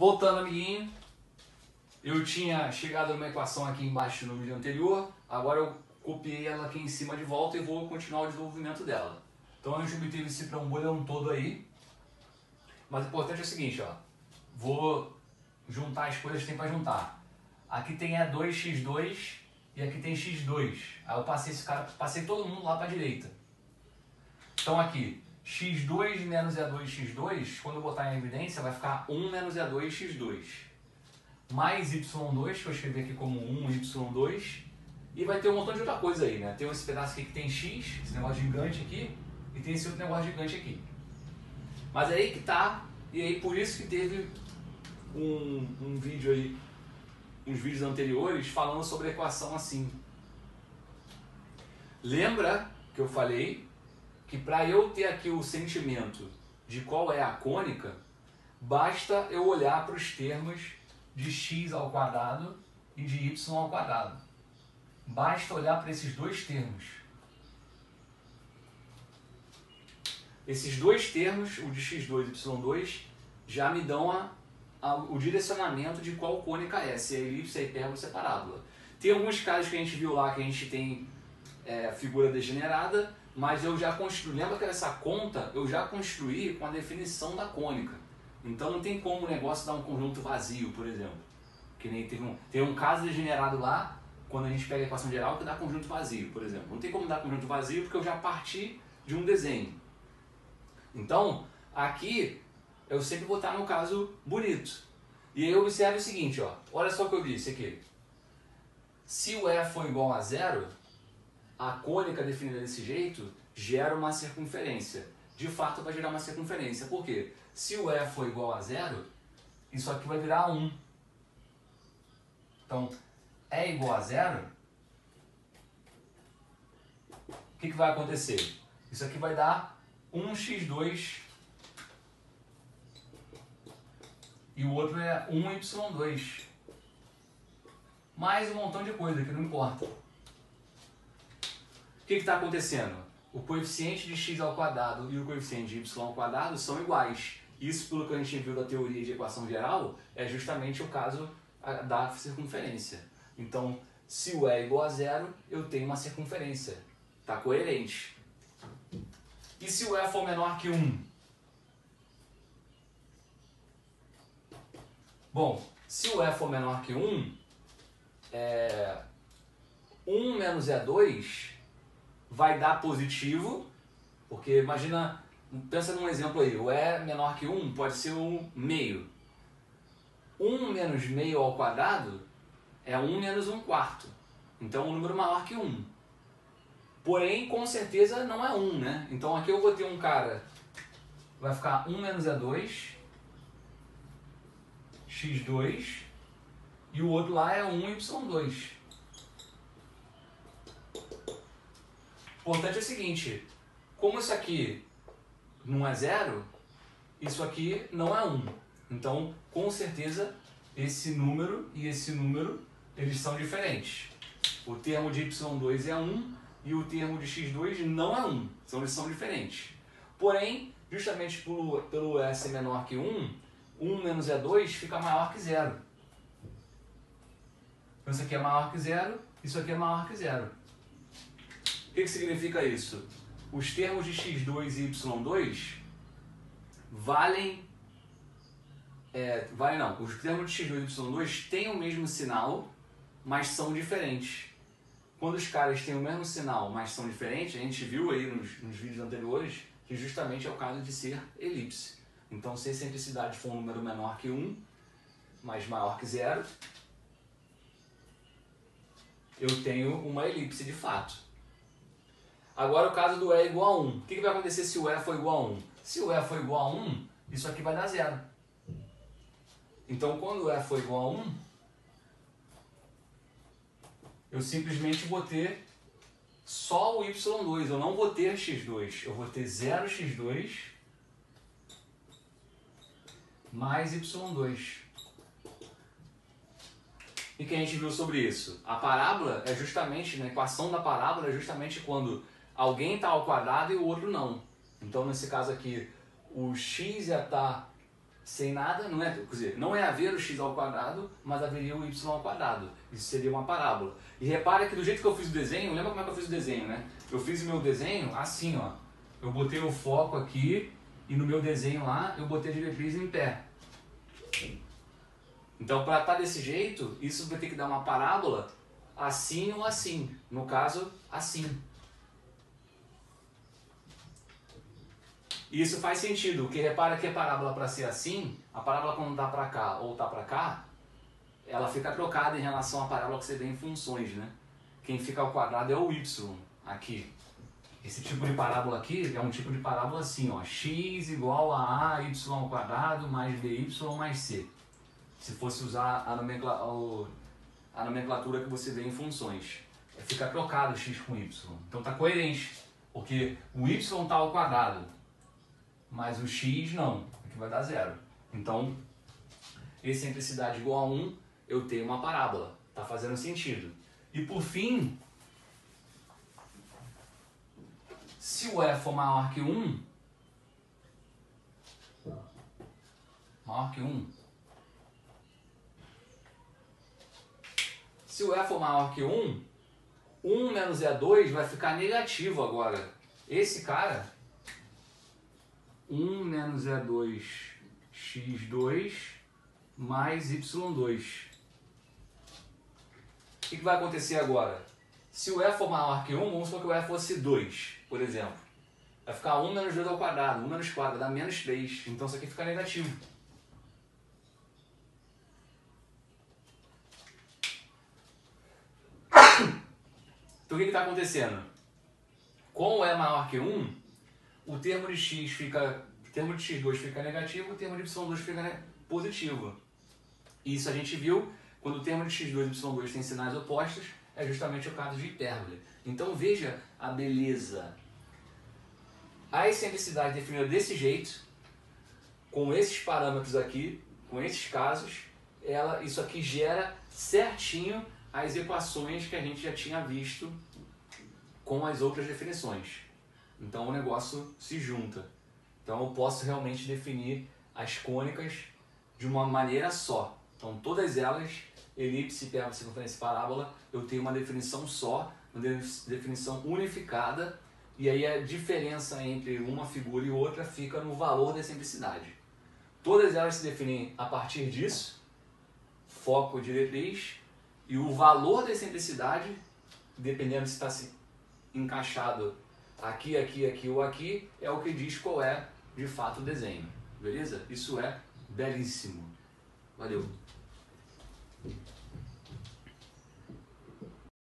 Voltando, amiguinho, eu tinha chegado numa equação aqui embaixo no vídeo anterior, agora eu copiei ela aqui em cima de volta e vou continuar o desenvolvimento dela. Então a gente obteve esse trambolhão todo aí, mas o importante é o seguinte, ó, vou juntar as coisas que tem para juntar. Aqui tem E2x2 e aqui tem x2, aí eu passei todo mundo lá para a direita. Então aqui, x2 menos E2x2, quando eu botar em evidência, vai ficar 1 menos E2x2. Mais y2, que eu escrevi aqui como 1y2, e vai ter um montão de outra coisa aí, né? Tem esse pedaço aqui que tem x, esse negócio gigante aqui, e tem esse outro negócio gigante aqui. Mas é aí que tá, e aí por isso que teve um vídeo aí, uns vídeos anteriores, falando sobre a equação assim. Lembra que eu falei que para eu ter aqui o sentimento de qual é a cônica, basta eu olhar para os termos de x ao quadrado e de y ao quadrado. Basta olhar para esses dois termos. Esses dois termos, o de x2 e y2, já me dão o direcionamento de qual cônica é, se é elipse, se é hipérbole, se é parábola. Tem alguns casos que a gente viu lá que a gente tem figura degenerada, mas eu já construí, lembra que essa conta eu já construí com a definição da cônica. Então não tem como o negócio dar um conjunto vazio, por exemplo. Que nem tem um caso degenerado lá, quando a gente pega a equação geral, que dá conjunto vazio, por exemplo. Não tem como dar conjunto vazio porque eu já parti de um desenho. Então, aqui eu sempre vou estar no caso bonito. E aí observe o seguinte, ó, olha só o que eu disse aqui. Se o E for igual a zero, a cônica definida desse jeito gera uma circunferência. De fato vai gerar uma circunferência. Por quê? Se o E for igual a zero, isso aqui vai virar 1. Então, E igual a zero, o que vai acontecer? Isso aqui vai dar 1x2 e o outro é 1y2. Mais um montão de coisa que não importa. O que está acontecendo? O coeficiente de x ao quadrado e o coeficiente de y ao quadrado são iguais. Isso, pelo que a gente viu da teoria de equação geral, é justamente o caso da circunferência. Então, se o E é igual a zero, eu tenho uma circunferência. Está coerente. E se o E for menor que 1? Bom, se o E for menor que 1, 1 menos E2 vai dar positivo, porque imagina, pensa num exemplo aí, o E menor que 1 pode ser um meio. 1 menos meio ao quadrado é 1 menos 1/4. Então é um número maior que 1. Porém, com certeza não é 1, né? Então aqui eu vou ter um cara, vai ficar 1 menos E2, x2, e o outro lá é 1y2. O importante é o seguinte, como isso aqui não é zero, isso aqui não é 1. Então, com certeza, esse número e esse número, eles são diferentes. O termo de y2 é 1 e o termo de x2 não é 1. Então, eles são diferentes. Porém, justamente pelo E ser menor que 1, 1 menos E2 fica maior que 0. Então, isso aqui é maior que 0, isso aqui é maior que 0. O que significa isso? Os termos de x2 e y2 valem... os termos de x2 e y2 têm o mesmo sinal, mas são diferentes. Quando os caras têm o mesmo sinal, mas são diferentes, a gente viu aí nos vídeos anteriores que justamente é o caso de ser elipse. Então, se a excentricidade for um número menor que 1, mas maior que 0, eu tenho uma elipse de fato. Agora o caso do E igual a 1. O que vai acontecer se o E for igual a 1? Se o E for igual a 1, isso aqui vai dar 0. Então, quando o E for igual a 1, eu simplesmente vou ter só o y2. Eu não vou ter x2. Eu vou ter 0x2 mais y2. E que a gente viu sobre isso? A parábola é justamente, na equação da parábola, é justamente quando alguém está ao quadrado e o outro não. Então, nesse caso aqui, o x ia estar sem nada, não é, quer dizer, não é haver o x ao quadrado, mas haveria o y ao quadrado. Isso seria uma parábola. E repara que do jeito que eu fiz o desenho, lembra como é que eu fiz o desenho, né? Eu fiz o meu desenho assim, ó. Eu botei o foco aqui e no meu desenho lá eu botei a diretriz em pé. Então, para estar desse jeito, isso vai ter que dar uma parábola assim ou assim. No caso, assim. E isso faz sentido, porque repara que a parábola para ser assim, a parábola quando está para cá ou está para cá, ela fica trocada em relação à parábola que você vê em funções, né? Quem fica ao quadrado é o y, aqui. Esse tipo de parábola aqui é um tipo de parábola assim, ó, x igual a y ao quadrado mais by mais c. Se fosse usar a nomenclatura que você vê em funções. Fica trocado x com y. Então está coerente, porque o y está ao quadrado, mas o x não, aqui vai dar zero. Então, excentricidade igual a 1, eu tenho uma parábola. Está fazendo sentido. E por fim, se o e for maior que 1, se o e for maior que 1, 1 menos E2 vai ficar negativo agora. Esse cara, 1 menos E2 x2 mais y2. O que vai acontecer agora? Se o e for maior que 1, vamos supor que o e fosse 2, por exemplo. Vai ficar 1 menos 2 ao quadrado, 1 menos 4, vai dar menos 3. Então isso aqui fica negativo. Então o que está acontecendo? Com o e maior que 1, o termo de x2 fica negativo, o termo de y2 fica positivo. E isso a gente viu quando o termo de x2 e y2 tem sinais opostos, é justamente o caso de hipérbole. Então veja a beleza. A excentricidade definida desse jeito, com esses parâmetros aqui, com esses casos, isso aqui gera certinho as equações que a gente já tinha visto com as outras definições. Então o negócio se junta. Então eu posso realmente definir as cônicas de uma maneira só. Então todas elas, elipse, hipérbole, circunferência e parábola, eu tenho uma definição só, uma definição unificada, e aí a diferença entre uma figura e outra fica no valor da excentricidade. Todas elas se definem a partir disso, foco, diretriz, e o valor da excentricidade, dependendo se está encaixado aqui, aqui, aqui ou aqui, é o que diz qual é de fato o desenho. Beleza? Isso é belíssimo. Valeu!